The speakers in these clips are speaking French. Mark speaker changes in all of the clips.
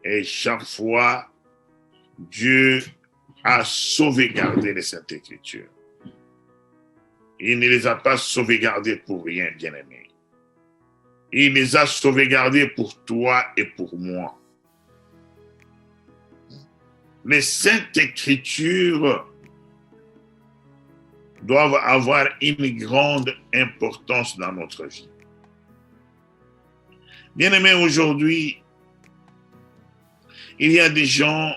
Speaker 1: Et chaque fois, Dieu a sauvegardé les Saintes Écritures. Il ne les a pas sauvegardées pour rien, bien-aimés. Il les a sauvegardées pour toi et pour moi. Les Saintes Écritures doivent avoir une grande importance dans notre vie. Bien-aimés, aujourd'hui, il y a des gens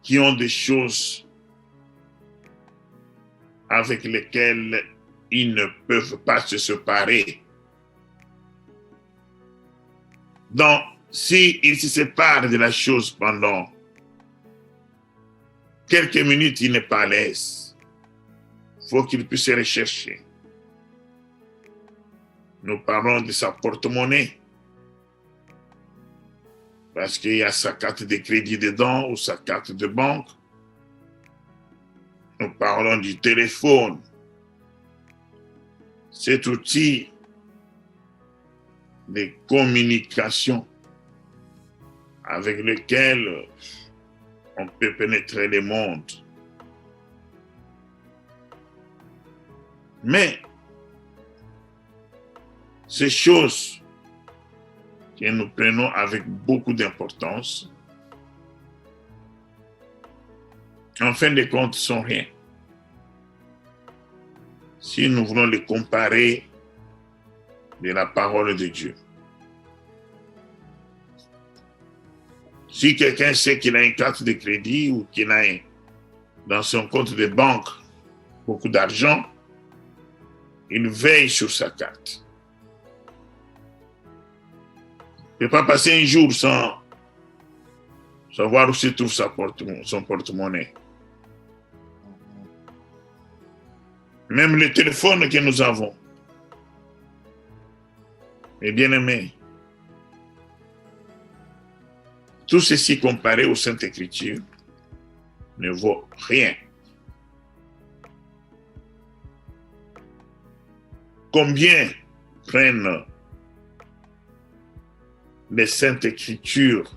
Speaker 1: qui ont des choses avec lesquelles ils ne peuvent pas se séparer. Donc, s'ils se séparent de la chose pendant quelques minutes, il n'est pas à l'aise. Il faut qu'il puisse se rechercher. Nous parlons de sa porte-monnaie. Parce qu'il y a sa carte de crédit dedans ou sa carte de banque. Nous parlons du téléphone. Cet outil de communication avec lequel on peut pénétrer le monde. Mais ces choses que nous prenons avec beaucoup d'importance, en fin de compte, sont rien. Si nous voulons les comparer de la parole de Dieu. Si quelqu'un sait qu'il a une carte de crédit ou qu'il a dans son compte de banque beaucoup d'argent, il veille sur sa carte. Il ne peut pas passer un jour sans savoir où se trouve son porte-monnaie. Même le téléphone que nous avons. Mes bien-aimés, tout ceci comparé aux Saintes Écritures ne vaut rien. Combien prennent les Saintes Écritures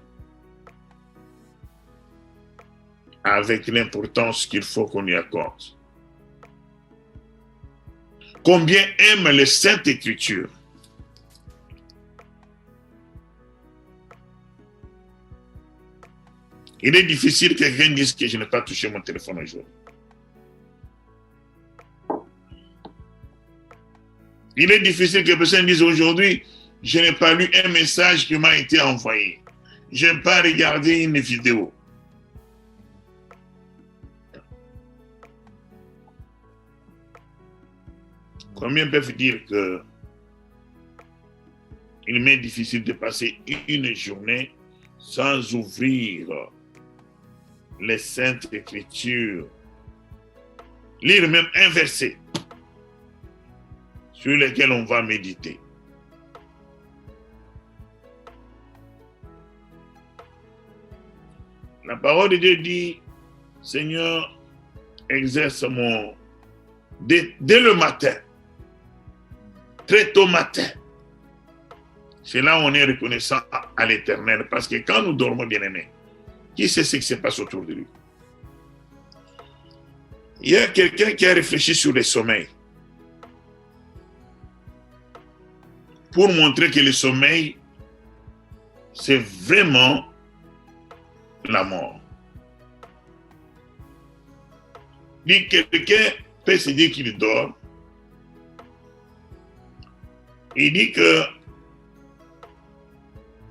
Speaker 1: avec l'importance qu'il faut qu'on y accorde? Combien aiment les Saintes Écritures? Il est difficile que quelqu'un dise que je n'ai pas touché mon téléphone aujourd'hui. Il est difficile que personne dise aujourd'hui, je n'ai pas lu un message qui m'a été envoyé. Je n'ai pas regardé une vidéo. Combien peuvent dire que il m'est difficile de passer une journée sans ouvrir les Saintes Écritures, lire même un verset sur lequel on va méditer. La parole de Dieu dit, Seigneur, exerce mon... Dès le matin, très tôt matin, c'est là où on est reconnaissant à l'Éternel. Parce que quand nous dormons, bien-aimés, qui sait ce qui se passe autour de lui? Il y a quelqu'un qui a réfléchi sur le sommeil pour montrer que le sommeil, c'est vraiment la mort. Dit quelqu'un peut se dire qu'il dort. Il dit que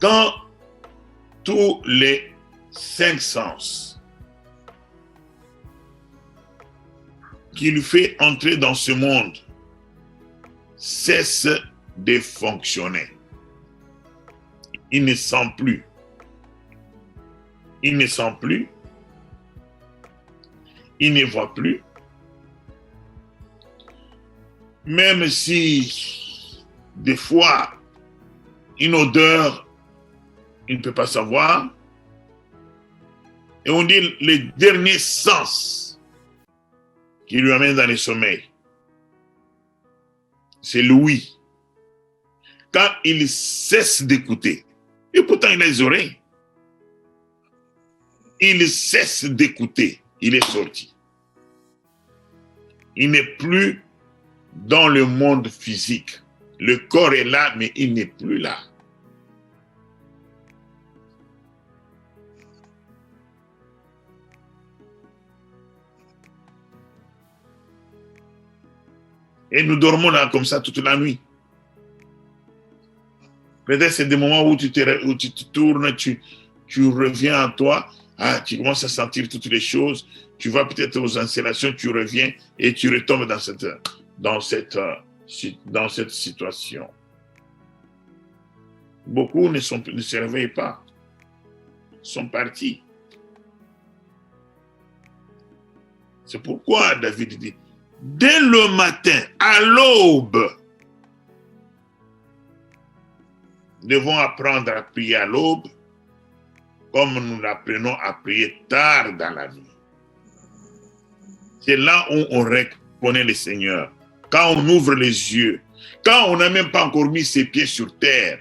Speaker 1: quand tous les 5 sens qu'il fait entrer dans ce monde cessent de fonctionner, il ne sent plus. Il ne sent plus. Il ne voit plus. Même si, des fois, une odeur, il ne peut pas savoir. Et on dit le dernier sens qui lui amène dans le sommeil, c'est l'ouïe. Quand il cesse d'écouter, Et pourtant, il a les oreilles. Il cesse d'écouter. Il est sorti. Il n'est plus dans le monde physique. Le corps est là, mais il n'est plus là. Et nous dormons là comme ça toute la nuit. Peut-être c'est des moments où tu te tournes, tu reviens en toi, tu commences à sentir toutes les choses, tu vas peut-être aux installations, tu reviens et tu retombes dans cette situation. Beaucoup ne se réveillent pas, sont partis. C'est pourquoi David dit, dès le matin, à l'aube, nous devons apprendre à prier à l'aube, comme nous l'apprenons à prier tard dans la vie. C'est là où on reconnaît le Seigneur. Quand on ouvre les yeux, quand on n'a même pas encore mis ses pieds sur terre,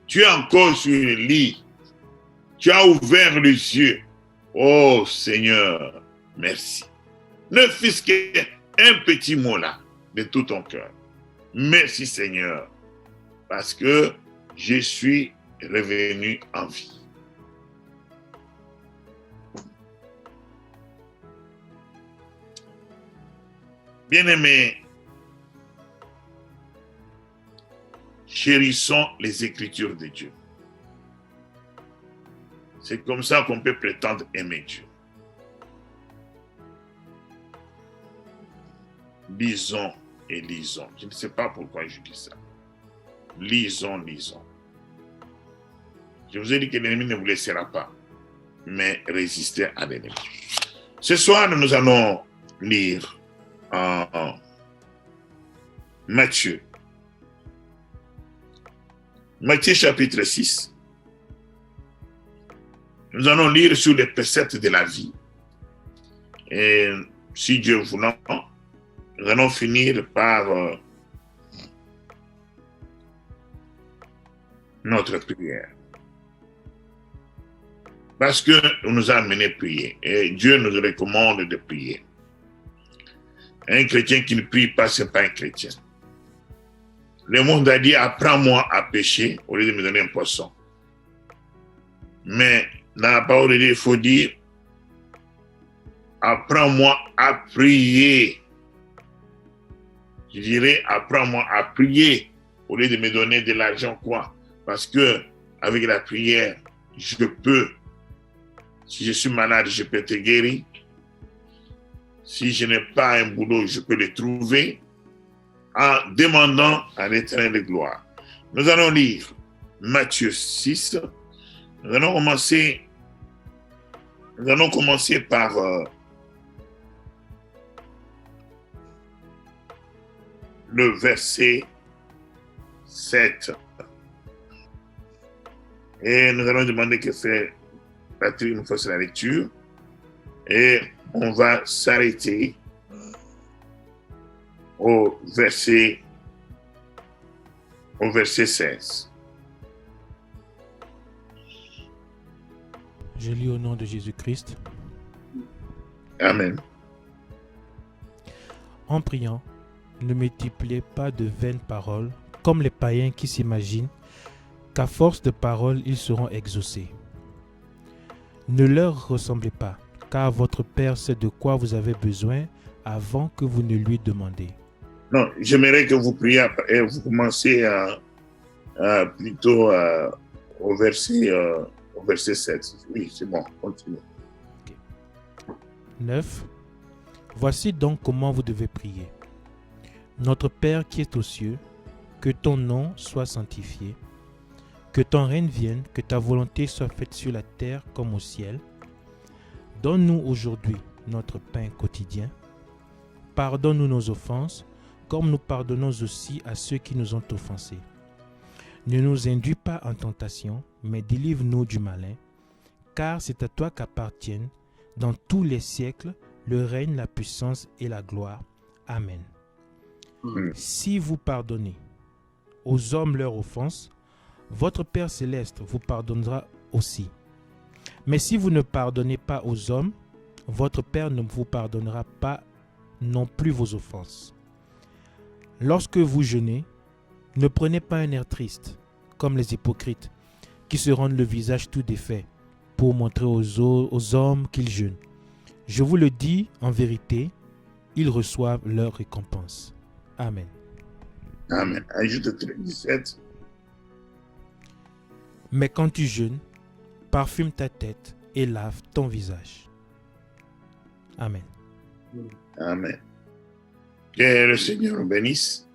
Speaker 1: tu es encore sur le lit, tu as ouvert les yeux. Oh Seigneur, merci. Ne fût-ce qu'un petit mot là, de tout ton cœur. Merci Seigneur, parce que je suis revenu en vie. Bien-aimés, chérissons les Écritures de Dieu. C'est comme ça qu'on peut prétendre aimer Dieu. Lisons et lisons. Je ne sais pas pourquoi je dis ça. Lisons, lisons. Je vous ai dit que l'ennemi ne vous laissera pas, mais résistez à l'ennemi. Ce soir, nous allons lire en Matthieu. Matthieu chapitre 6. Nous allons lire sur les préceptes de la vie. Et si Dieu voulant, nous allons finir par notre prière. Parce que nous a amené à prier. Et Dieu nous recommande de prier. Un chrétien qui ne prie pas, ce n'est pas un chrétien. Le monde a dit, apprends-moi à pêcher au lieu de me donner un poisson. Mais dans la parole de Dieu, il faut dire, apprends-moi à prier. Je dirais, apprends-moi à prier au lieu de me donner de l'argent, quoi. Parce que avec la prière, je peux. Si je suis malade, je peux être guéri. Si je n'ai pas un boulot, je peux le trouver en demandant à l'Éternel de gloire. Nous allons lire Matthieu 6. Nous allons commencer par le verset 7. Et nous allons demander que Frère Patrick nous fasse la lecture. Et on va s'arrêter au verset 16.
Speaker 2: Je lis au nom de Jésus-Christ.
Speaker 1: Amen.
Speaker 2: En priant, ne multipliez pas de vaines paroles, comme les païens qui s'imaginent qu'à force de paroles, ils seront exaucés. Ne leur ressemblez pas, car votre Père sait de quoi vous avez besoin avant que vous ne lui demandiez.
Speaker 1: Non, j'aimerais que vous priez et vous commencez plutôt au verset 7. Oui, c'est bon, continue.
Speaker 2: Okay. 9. Voici donc comment vous devez prier. Notre Père qui est aux cieux, que ton nom soit sanctifié, que ton règne vienne, que ta volonté soit faite sur la terre comme au ciel. Donne-nous aujourd'hui notre pain quotidien. Pardonne-nous nos offenses, comme nous pardonnons aussi à ceux qui nous ont offensés. Ne nous induis pas en tentation, mais délivre-nous du malin, car c'est à toi qu'appartiennent, dans tous les siècles, le règne, la puissance et la gloire. Amen. Si vous pardonnez aux hommes leurs offenses, votre Père céleste vous pardonnera aussi. Mais si vous ne pardonnez pas aux hommes, votre Père ne vous pardonnera pas non plus vos offenses. Lorsque vous jeûnez, ne prenez pas un air triste, comme les hypocrites, qui se rendent le visage tout défait, pour montrer aux hommes qu'ils jeûnent. Je vous le dis en vérité, ils reçoivent leur récompense. Amen.
Speaker 1: Amen. Ajoute 17.
Speaker 2: Mais quand tu jeûnes, parfume ta tête et lave ton visage. Amen.
Speaker 1: Amen. Que le Seigneur nous bénisse.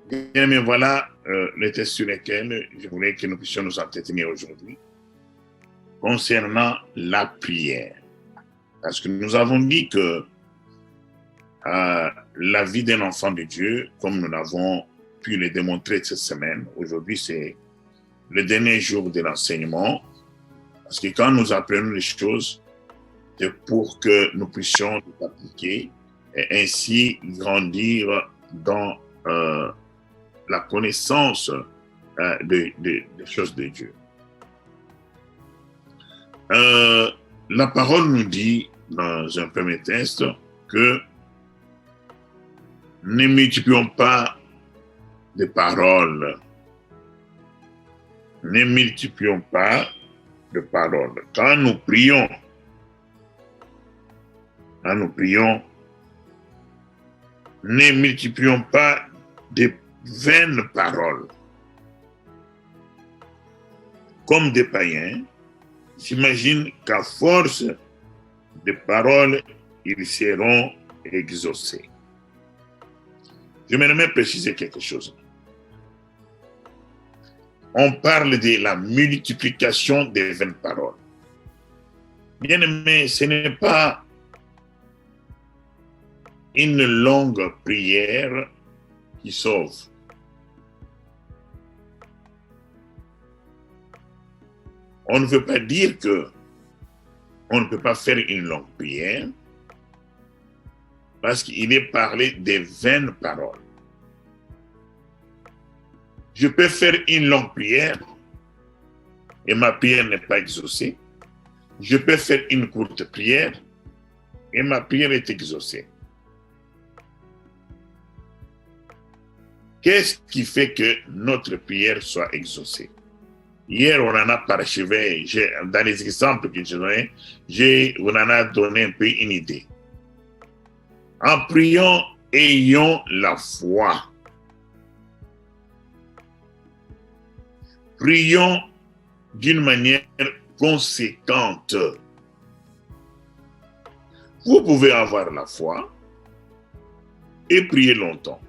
Speaker 1: Bien, mais voilà les textes sur lesquels je voulais que nous puissions nous entretenir aujourd'hui concernant la prière. Parce que nous avons dit que la vie d'un enfant de Dieu, comme nous l'avons pu le démontrer cette semaine, aujourd'hui c'est le dernier jour de l'enseignement, parce que quand nous apprenons les choses, c'est pour que nous puissions les appliquer et ainsi grandir dans la connaissance des choses de Dieu. La parole nous dit dans un premier texte que ne multiplions pas de paroles. Ne multiplions pas de paroles. Quand nous prions, ne multiplions pas de vaines paroles. Comme des païens, j'imagine qu'à force de paroles, ils seront exaucés. Je m'aimerais préciser quelque chose. On parle de la multiplication des vaines paroles. Bien aimé, ce n'est pas une longue prière qui sauve. On ne veut pas dire que on ne peut pas faire une longue prière parce qu'il est parlé des vaines paroles. Je peux faire une longue prière et ma prière n'est pas exaucée. Je peux faire une courte prière et ma prière est exaucée. Qu'est-ce qui fait que notre prière soit exaucée? Hier, on en a parachevé, dans les exemples que j'ai donnés, on en a donné un peu une idée. En priant, ayons la foi. Prions d'une manière conséquente. Vous pouvez avoir la foi et prier longtemps.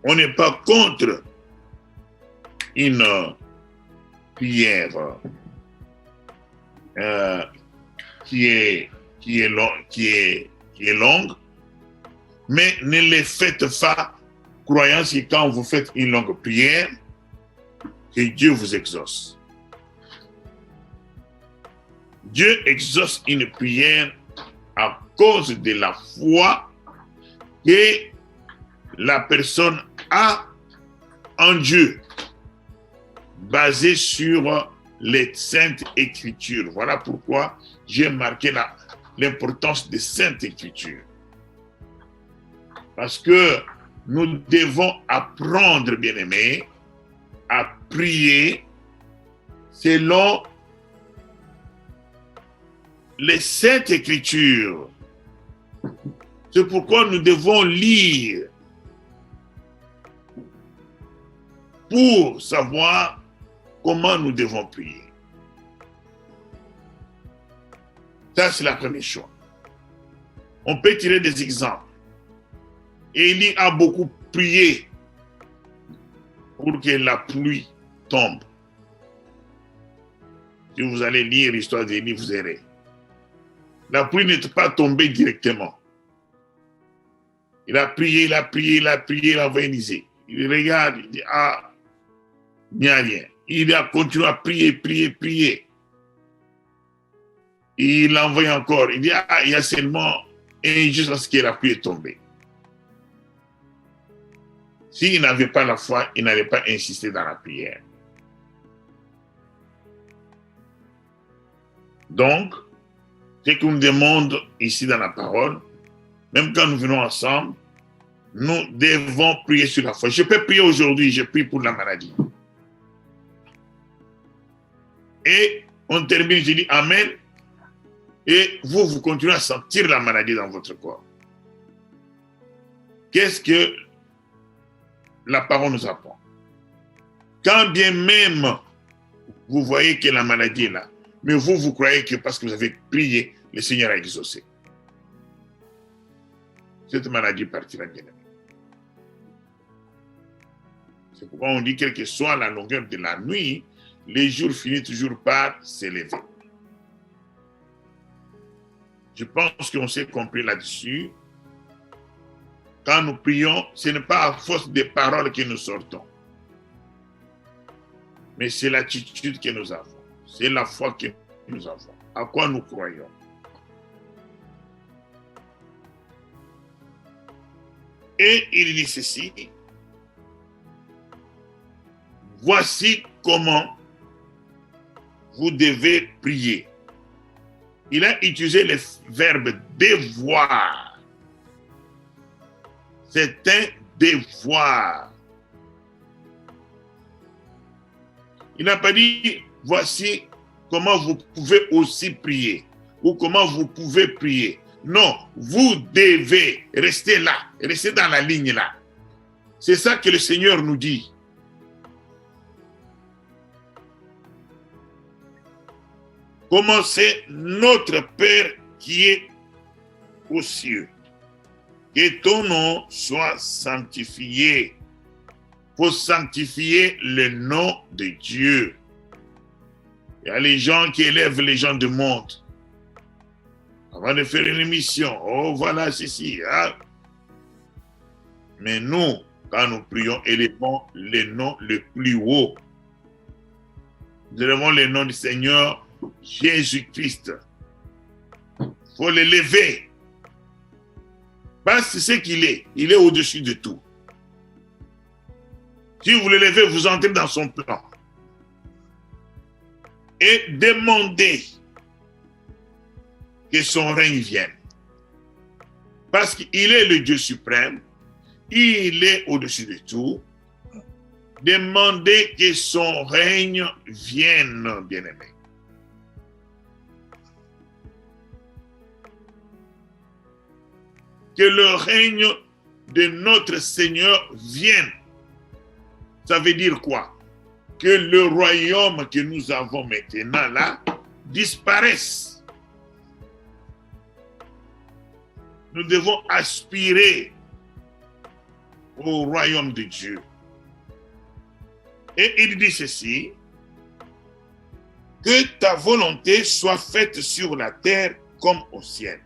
Speaker 1: On n'est pas contre une prière qui est longue, mais ne les faites pas croyant que quand vous faites une longue prière, que Dieu vous exauce. Dieu exauce une prière à cause de la foi que la personne a en Dieu, basée sur les Saintes Écritures. Voilà pourquoi j'ai marqué l'importance des Saintes Écritures. Parce que nous devons apprendre, bien-aimés, à prier selon les Saintes Écritures. C'est pourquoi nous devons lire pour savoir comment nous devons prier. Ça, c'est la première chose. On peut tirer des exemples. Élie a beaucoup prié pour que la pluie tombe. Si vous allez lire l'histoire d'Élie, vous verrez. La pluie n'est pas tombée directement. Il a prié, il a envoyé Élisée. Il regarde, il dit, ah, il n'y a rien. Il a continué à prier. Il envoie encore. Il dit, ah, il y a seulement un juste parce que la pluie est tombée. S'il n'avait pas la foi, il n'allait pas insister dans la prière. Donc, ce qu'on nous demande ici dans la parole, même quand nous venons ensemble, nous devons prier sur la foi. Je peux prier aujourd'hui, je prie pour la maladie. Et on termine, je dis Amen. Et vous continuez à sentir la maladie dans votre corps. Qu'est-ce que la parole nous apprend? Quand bien même vous voyez que la maladie est là, mais vous croyez que parce que vous avez prié, le Seigneur a exaucé. Cette maladie partira bien. C'est pourquoi on dit, quelle que soit la longueur de la nuit, les jours finissent toujours par s'élever. Je pense qu'on s'est compris là-dessus. Quand nous prions, ce n'est pas à force des paroles que nous sortons, mais c'est l'attitude que nous avons. C'est la foi que nous avons. À quoi nous croyons. Et il dit ceci. Voici comment vous devez prier. Il a utilisé le verbe devoir. C'est un devoir. Il n'a pas dit voici comment vous pouvez aussi prier ou comment vous pouvez prier. Non, vous devez rester là, rester dans la ligne là. C'est ça que le Seigneur nous dit. Comment c'est notre Père qui est aux cieux. Que ton nom soit sanctifié. Il faut sanctifier le nom de Dieu. Il y a les gens qui élèvent les gens du monde. Avant de faire une émission, oh voilà ceci. Hein? Mais nous, quand nous prions, élevons le nom le plus haut. Nous élevons le nom du Seigneur Jésus-Christ. Il faut l'élever. Parce que c'est ce qu'il est. Il est au-dessus de tout. Si vous l'élevez, vous entrez dans son plan. Et demandez que son règne vienne. Parce qu'il est le Dieu suprême. Il est au-dessus de tout. Demandez que son règne vienne, bien-aimé. Que le règne de notre Seigneur vienne. Ça veut dire quoi? Que le royaume que nous avons maintenant là disparaisse. Nous devons aspirer au royaume de Dieu. Et il dit ceci, que ta volonté soit faite sur la terre comme au ciel.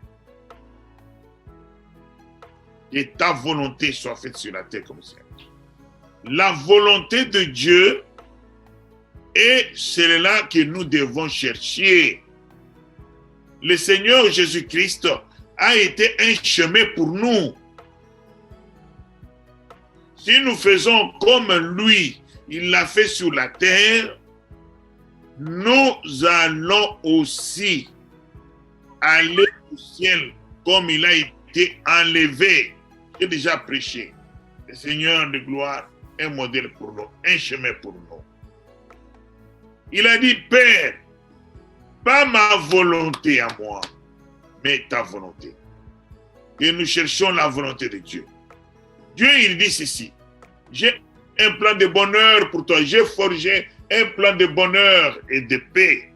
Speaker 1: Que ta volonté soit faite sur la terre comme au ciel. La volonté de Dieu est celle-là que nous devons chercher. Le Seigneur Jésus-Christ a été un chemin pour nous. Si nous faisons comme lui, il l'a fait sur la terre, nous allons aussi aller au ciel comme il a été enlevé. J'ai déjà prêché. Le Seigneur de gloire est un modèle pour nous, un chemin pour nous. Il a dit, Père, pas ma volonté à moi, mais ta volonté. Et nous cherchons la volonté de Dieu. Dieu, il dit ceci, j'ai un plan de bonheur pour toi, j'ai forgé un plan de bonheur et de paix.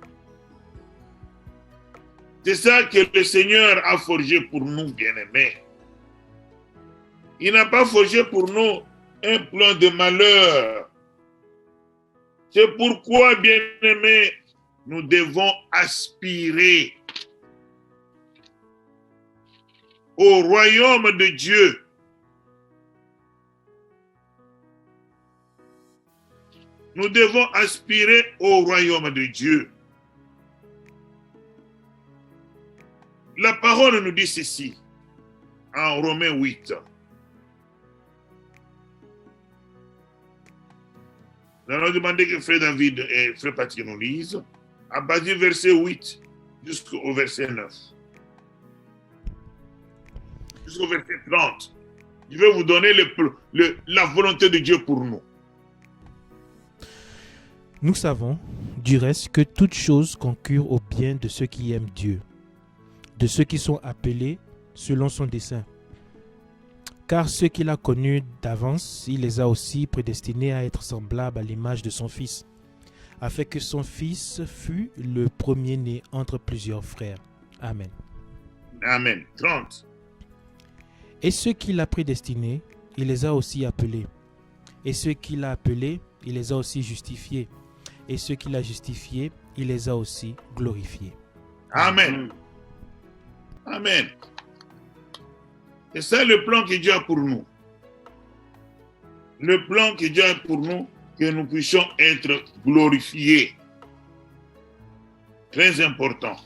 Speaker 1: C'est ça que le Seigneur a forgé pour nous, bien-aimés. Il n'a pas forgé pour nous un plan de malheur. C'est pourquoi, bien-aimés, nous devons aspirer au royaume de Dieu. Nous devons aspirer au royaume de Dieu. La parole nous dit ceci, en Romains 8. Nous allons demander que Frère David et Frère Patrick nous lisent à partir du verset 8 jusqu'au verset 9. Jusqu'au verset 30. Je vais vous donner la volonté de Dieu pour nous.
Speaker 2: Nous savons, du reste, que toute chose concure au bien de ceux qui aiment Dieu, de ceux qui sont appelés selon son dessein. Car ceux qu'il a connus d'avance, il les a aussi prédestinés à être semblables à l'image de son Fils, afin que son Fils fût le premier-né entre plusieurs frères. Amen.
Speaker 1: Amen. 30.
Speaker 2: Et ceux qu'il a prédestinés, il les a aussi appelés. Et ceux qu'il a appelés, il les a aussi justifiés. Et ceux qu'il a justifiés, il les a aussi glorifiés.
Speaker 1: Amen. Amen. Et c'est le plan que Dieu a pour nous. Le plan que Dieu a pour nous, que nous puissions être glorifiés. Très important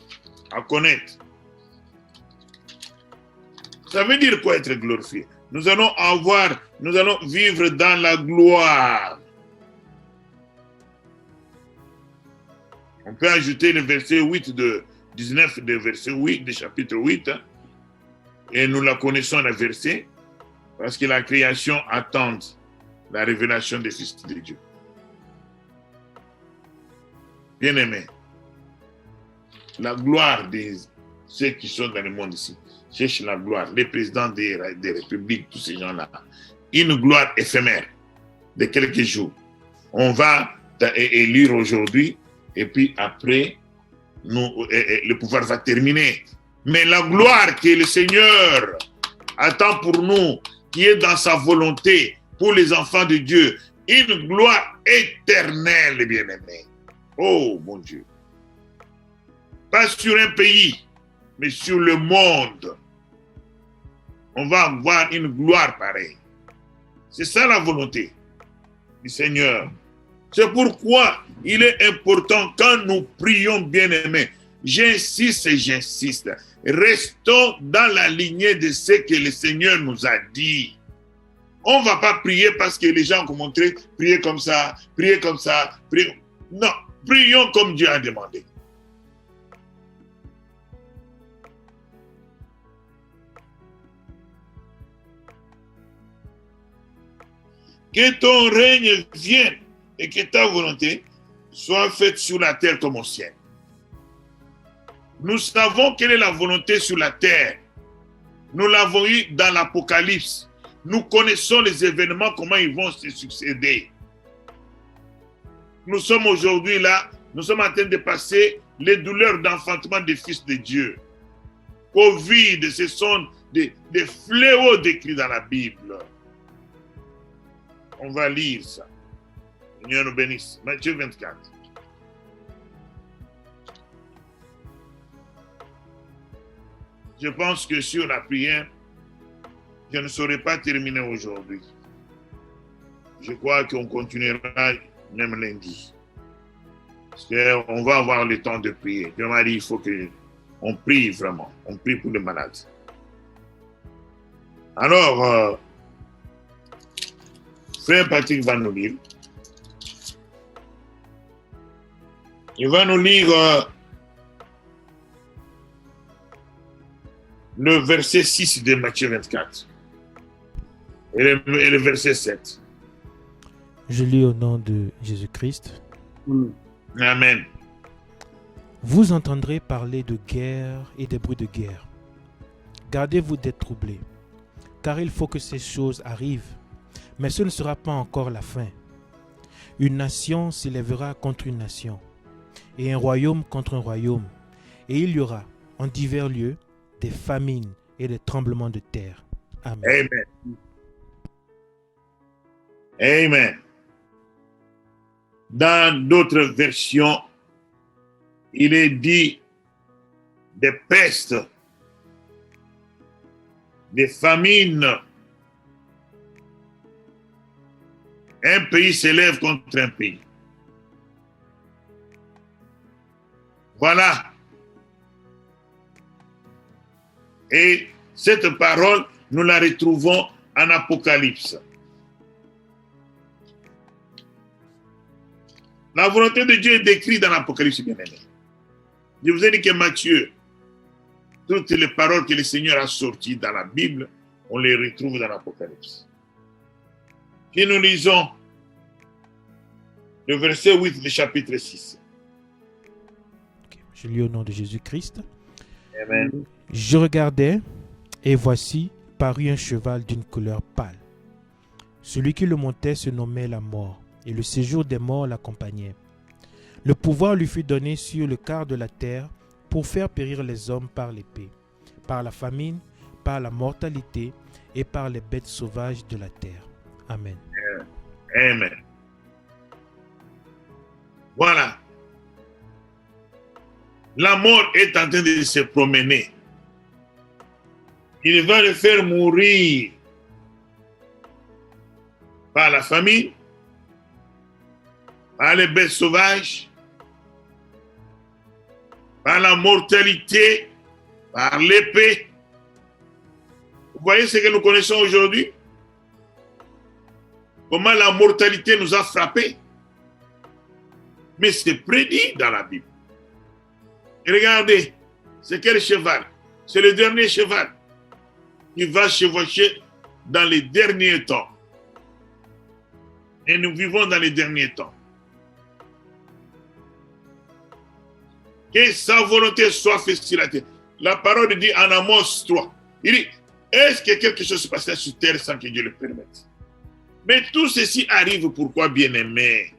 Speaker 1: à connaître. Ça veut dire quoi être glorifié? Nous allons vivre dans la gloire. On peut ajouter le verset 8 de 19 de verset 8 du chapitre 8. Et nous la connaissons, le verset, parce que la création attend la révélation des fils de Dieu. Bien-aimés, la gloire de ceux qui sont dans le monde ici, cherche la gloire, les présidents des républiques, tous ces gens-là, une gloire éphémère de quelques jours. On va élire aujourd'hui, et puis après, le pouvoir va terminer. Mais la gloire que le Seigneur attend pour nous, qui est dans sa volonté pour les enfants de Dieu, une gloire éternelle, bien-aimés. Oh, mon Dieu. Pas sur un pays, mais sur le monde. On va avoir une gloire pareille. C'est ça la volonté du Seigneur. C'est pourquoi il est important quand nous prions, bien-aimés. J'insiste et j'insiste. Restons dans la lignée de ce que le Seigneur nous a dit. On ne va pas prier parce que les gens ont montré, prier comme ça, prier comme ça. Prier. Non, prions comme Dieu a demandé. Que ton règne vienne et que ta volonté soit faite sur la terre comme au ciel. Nous savons quelle est la volonté sur la terre. Nous l'avons eu dans l'Apocalypse. Nous connaissons les événements, comment ils vont se succéder. Nous sommes aujourd'hui là, nous sommes en train de passer les douleurs d'enfantement des fils de Dieu. Covid, ce sont des fléaux décrits dans la Bible. On va lire ça. Seigneur nous bénisse. Matthieu 24. Je pense que sur la prière, je ne saurais pas terminer aujourd'hui. Je crois qu'on continuera même lundi. Parce qu'on va avoir le temps de prier. Je m'a dit, il faut qu'on prie vraiment. On prie pour les malades. Alors, Frère Patrick va nous lire. Il va nous lire le verset 6 de Matthieu 24 et le verset 7.
Speaker 2: Je lis au nom de Jésus-Christ.
Speaker 1: Amen.
Speaker 2: Vous entendrez parler de guerre et des bruits de guerre. Gardez-vous d'être troublés, car il faut que ces choses arrivent, mais ce ne sera pas encore la fin. Une nation s'élèvera contre une nation, et un royaume contre un royaume, et il y aura en divers lieux des famines et des tremblements de terre. Amen.
Speaker 1: Amen. Amen. Dans d'autres versions, il est dit des pestes, des famines. Un pays s'élève contre un pays. Voilà. Et cette parole, nous la retrouvons en Apocalypse. La volonté de Dieu est décrite dans l'Apocalypse, bien-aimé. Je vous ai dit que Matthieu, toutes les paroles que le Seigneur a sorties dans la Bible, on les retrouve dans l'Apocalypse. Si nous lisons le verset 8 du chapitre 6.
Speaker 2: Okay. Je lis au nom de Jésus-Christ.
Speaker 1: Amen.
Speaker 2: Je regardais, et voici parut un cheval d'une couleur pâle. Celui qui le montait se nommait la mort, et le séjour des morts l'accompagnait. Le pouvoir lui fut donné sur le quart de la terre pour faire périr les hommes par l'épée, par la famine, par la mortalité et par les bêtes sauvages de la terre. Amen.
Speaker 1: Amen. Voilà. La mort est en train de se promener. Il va le faire mourir par la famine, par les bêtes sauvages, par la mortalité, par l'épée. Vous voyez ce que nous connaissons aujourd'hui? Comment la mortalité nous a frappés. Mais c'est prédit dans la Bible. Et regardez, c'est quel cheval? C'est le dernier cheval qui va chevaucher dans les derniers temps. Et nous vivons dans les derniers temps. Que sa volonté soit faite sur la terre. La parole dit en Amos 3, il dit, est-ce que quelque chose se passera sur terre sans que Dieu le permette? Mais tout ceci arrive pourquoi, bien-aimé?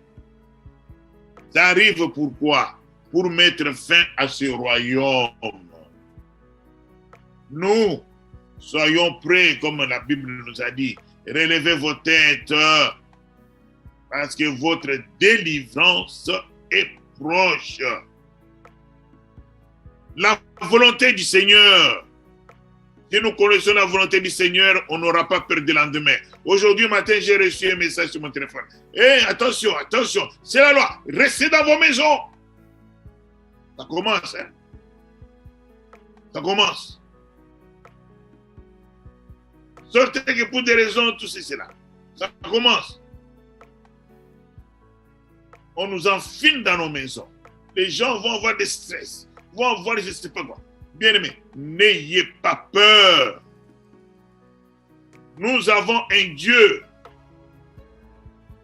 Speaker 1: Ça arrive pourquoi? Pour mettre fin à ce royaume. Nous, soyons prêts, comme la Bible nous a dit, relevez vos têtes, parce que votre délivrance est proche. La volonté du Seigneur. Si nous connaissons la volonté du Seigneur, on n'aura pas peur du lendemain. Aujourd'hui matin, j'ai reçu un message sur mon téléphone. Attention, attention, c'est la loi. Restez dans vos maisons. Ça commence, hein? Ça commence. Sortez que pour des raisons, tout cela. Ça commence. On nous enfile dans nos maisons. Les gens vont avoir des stress, vont avoir je ne sais pas quoi. Bien-aimés, n'ayez pas peur. Nous avons un Dieu.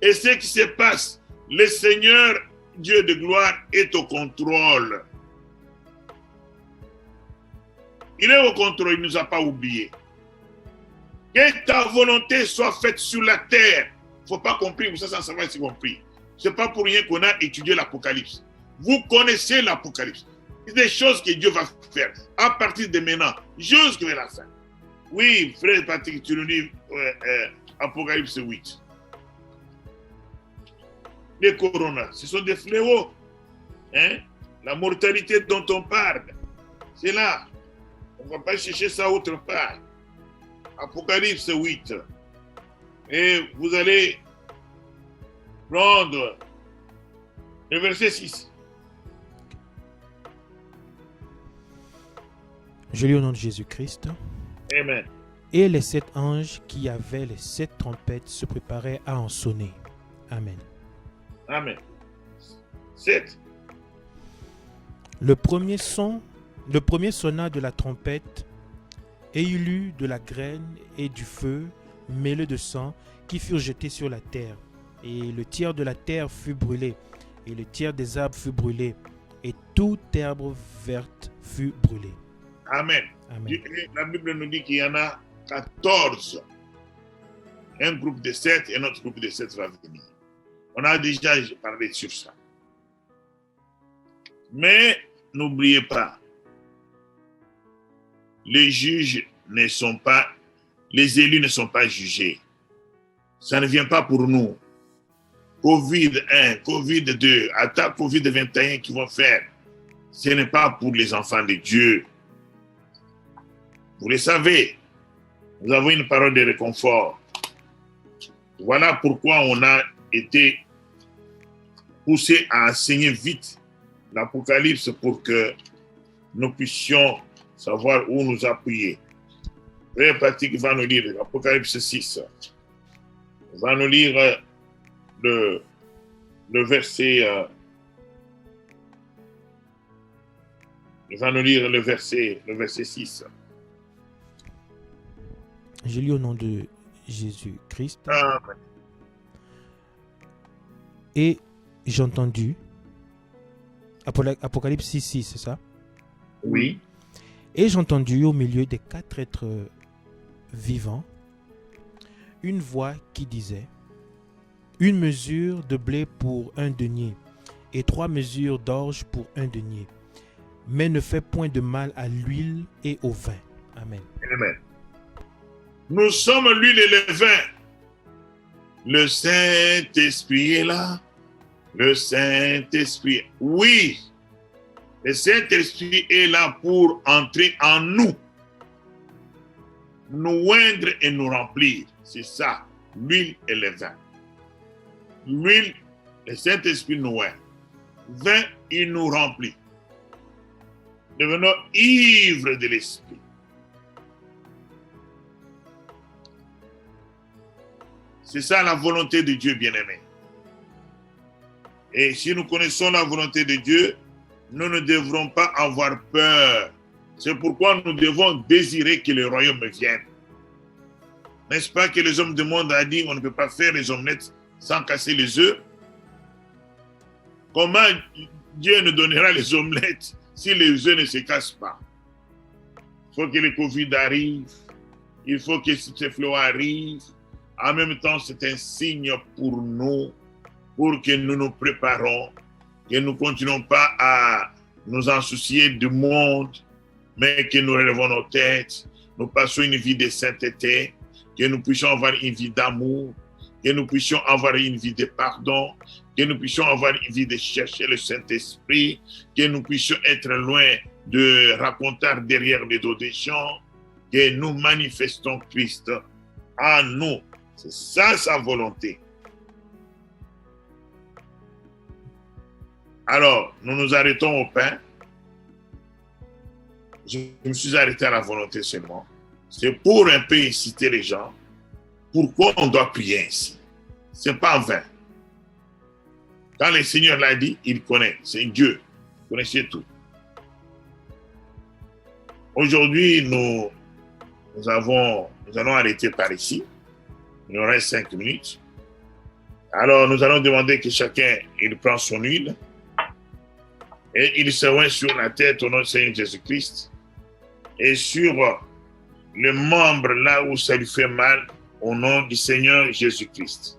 Speaker 1: Et ce qui se passe, le Seigneur, Dieu de gloire, est au contrôle. Il est au contrôle, il ne nous a pas oubliés. Que ta volonté soit faite sur la terre. Il ne faut pas comprendre, ça sans savoir si compris. Ce n'est pas pour rien qu'on a étudié l'Apocalypse. Vous connaissez l'Apocalypse. C'est des choses que Dieu va faire à partir de maintenant, jusqu'à la fin. Oui, frère Patrick, tu nous lis Apocalypse 8. Les coronas, ce sont des fléaux. Hein? La mortalité dont on parle, c'est là. On ne va pas chercher ça autre part. Apocalypse 8. Et vous allez prendre le verset 6.
Speaker 2: Je lis au nom de Jésus-Christ.
Speaker 1: Amen.
Speaker 2: Et les 7 anges qui avaient les 7 trompettes se préparaient à en sonner. Amen.
Speaker 1: Amen. 7.
Speaker 2: Le premier sonna de la trompette, et il eut de la graine et du feu mêlés de sang qui furent jetés sur la terre. Et le tiers de la terre fut brûlé, et le tiers des arbres fut brûlé, et toute herbe verte fut brûlée.
Speaker 1: Amen.
Speaker 2: Amen.
Speaker 1: La Bible nous dit qu'il y en a 14. Un groupe de 7 et un autre groupe de 7 va venir. On a déjà parlé sur ça. Mais n'oubliez pas, les juges ne sont pas, les élus ne sont pas jugés. Ça ne vient pas pour nous. Covid-1, Covid-2, attaque Covid-21 qu'ils vont faire, ce n'est pas pour les enfants de Dieu. Vous le savez, nous avons une parole de réconfort. Voilà pourquoi on a été poussé à enseigner vite l'Apocalypse pour que nous puissions savoir où nous appuyer. Frère Patrick va nous lire l'Apocalypse 6. Il va nous lire le le verset. Nous allons lire le verset 6.
Speaker 2: Je lis au nom de Jésus-Christ.
Speaker 1: Amen.
Speaker 2: Et j'ai entendu, Apocalypse 6, c'est ça?
Speaker 1: Oui.
Speaker 2: Et j'ai entendu au milieu des 4 êtres vivants une voix qui disait: une mesure de blé pour 1 denier et 3 mesures d'orge pour 1 denier. Mais ne fais point de mal à l'huile et au vin. Amen.
Speaker 1: Amen. Nous sommes l'huile et le vin. Le Saint-Esprit est là. Le Saint-Esprit, oui. Le Saint-Esprit est là pour entrer en nous, nous oindre et nous remplir. C'est ça, l'huile et le vin. L'huile, le Saint-Esprit nous oint. Vin, il nous remplit. Devenons ivres de l'Esprit. C'est ça la volonté de Dieu, bien-aimé. Et si nous connaissons la volonté de Dieu, nous ne devrons pas avoir peur. C'est pourquoi nous devons désirer que le royaume vienne. N'est-ce pas que les hommes du monde ont dit on ne peut pas faire les omelettes sans casser les œufs? Comment Dieu nous donnera les omelettes si les œufs ne se cassent pas? Il faut que le Covid arrive, il faut que ce flot arrive. En même temps, c'est un signe pour nous, pour que nous nous préparons, que nous ne continuons pas à nous en soucier du monde, mais que nous relevons nos têtes, nous passons une vie de sainteté, que nous puissions avoir une vie d'amour, que nous puissions avoir une vie de pardon, que nous puissions avoir une vie de chercher le Saint-Esprit, que nous puissions être loin de raconter derrière les dos des gens, que nous manifestons Christ en nous. C'est ça sa volonté. Alors, nous nous arrêtons au pain. Je me suis arrêté à la volonté seulement. C'est pour un peu inciter les gens. Pourquoi on doit prier ainsi? Ce n'est pas en vain. Quand le Seigneur l'a dit, il connaît. C'est Dieu. Vous connaissez tout. Aujourd'hui, nous allons arrêter par ici. Il nous reste 5 minutes. Alors, nous allons demander que chacun il prend son huile et il se oint sur la tête au nom du Seigneur Jésus-Christ et sur le membre là où ça lui fait mal au nom du Seigneur Jésus-Christ.